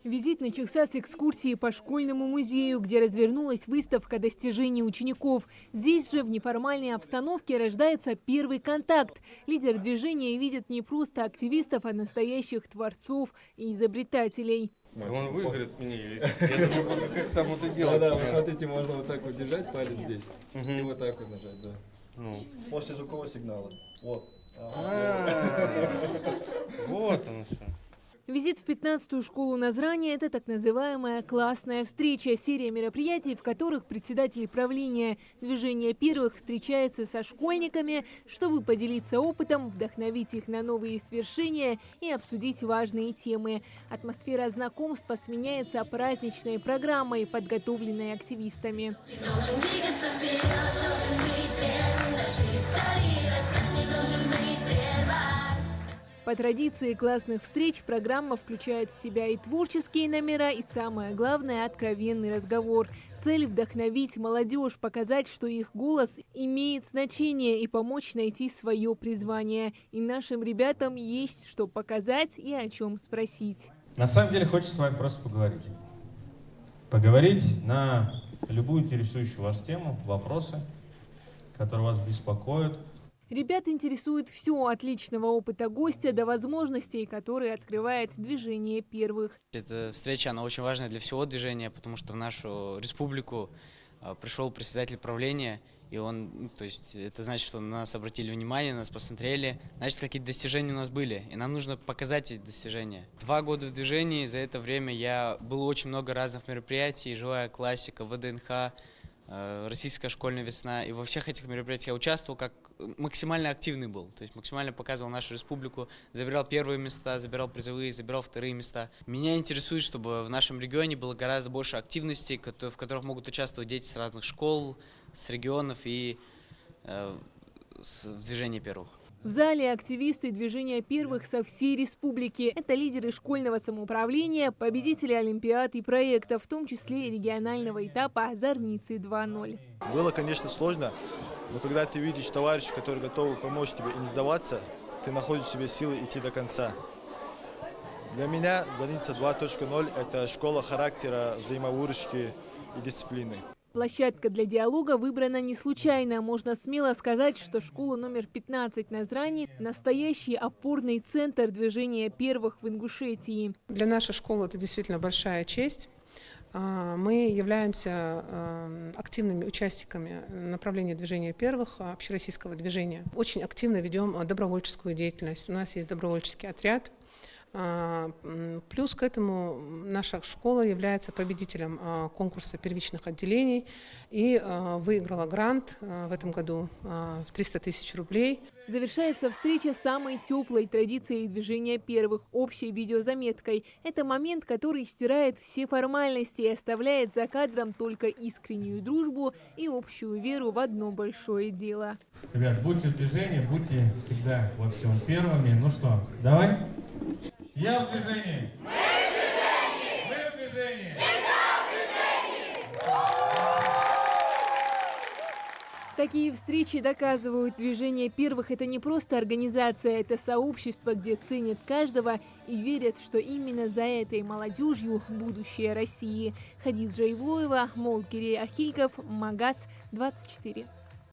Визит начался с экскурсии по школьному музею, где развернулась выставка достижений учеников. Здесь же в неформальной обстановке рождается первый контакт. Лидер движения видит не просто активистов, а настоящих творцов и изобретателей. Он выиграет меня. Я думаю, как там вот и делать. Да, вы смотрите, можно вот так вот держать палец здесь и вот так вот нажать, да. После звукового сигнала. Вот. Вот он что. Визит в 15-ю школу Назрани – это так называемая классная встреча, серия мероприятий, в которых председатель правления движения первых встречается со школьниками, чтобы поделиться опытом, вдохновить их на новые свершения и обсудить важные темы. Атмосфера знакомства сменяется праздничной программой, подготовленной активистами. Должен двигаться вперед, должен быть первым нашей истории, рассказ не должен быть прерван. По традиции классных встреч программа включает в себя и творческие номера, и самое главное – откровенный разговор. Цель – вдохновить молодежь, показать, что их голос имеет значение и помочь найти свое призвание. И нашим ребятам есть что показать и о чем спросить. На самом деле хочется с вами просто поговорить. Поговорить на любую интересующую вас тему, вопросы, которые вас беспокоят. Ребят интересует все от личного опыта гостя до возможностей, которые открывает движение первых. Эта встреча, она очень важная для всего движения, потому что в нашу республику пришел председатель правления, и он, то есть это значит, что на нас обратили внимание, нас посмотрели, значит, какие-то достижения у нас были, и нам нужно показать эти достижения. 2 года в движении, за это время было очень много разных мероприятий, живая классика, ВДНХ, российская школьная весна, и во всех этих мероприятиях я участвовал, как максимально активный был, то есть максимально показывал нашу республику, забирал первые места, забирал призовые, забирал вторые места. Меня интересует, чтобы в нашем регионе было гораздо больше активностей, в которых могут участвовать дети с разных школ, с регионов и в движении первых. В зале активисты движения первых со всей республики. Это лидеры школьного самоуправления, победители олимпиад и проектов, в том числе и регионального этапа «Зорницы 2.0». Было, конечно, сложно, но когда ты видишь товарищей, которые готовы помочь тебе и не сдаваться, ты находишь в себе силы идти до конца. Для меня Зорница 2.0 – это школа характера, взаимовыручки и дисциплины. Площадка для диалога выбрана не случайно. Можно смело сказать, что школа номер 15 Назрани – настоящий опорный центр движения первых в Ингушетии. Для нашей школы это действительно большая честь. Мы являемся активными участниками направления движения первых, общероссийского движения. Очень активно ведем добровольческую деятельность. У нас есть добровольческий отряд. Плюс к этому наша школа является победителем конкурса первичных отделений и выиграла грант в этом году в 300 тысяч рублей. Завершается встреча самой теплой традицией движения первых – общей видеозаметкой. Это момент, который стирает все формальности и оставляет за кадром только искреннюю дружбу и общую веру в одно большое дело. Ребят, будьте в движении, будьте всегда во всем первыми. Ну что, давай? Я в движении! Мы в движении! Мы в движении! Всегда в движении! Такие встречи доказывают, движение первых – это не просто организация, это сообщество, где ценят каждого и верят, что именно за этой молодежью будущее России. Хадиджа Ивлоева, Молкири Ахильков, Магаз 24.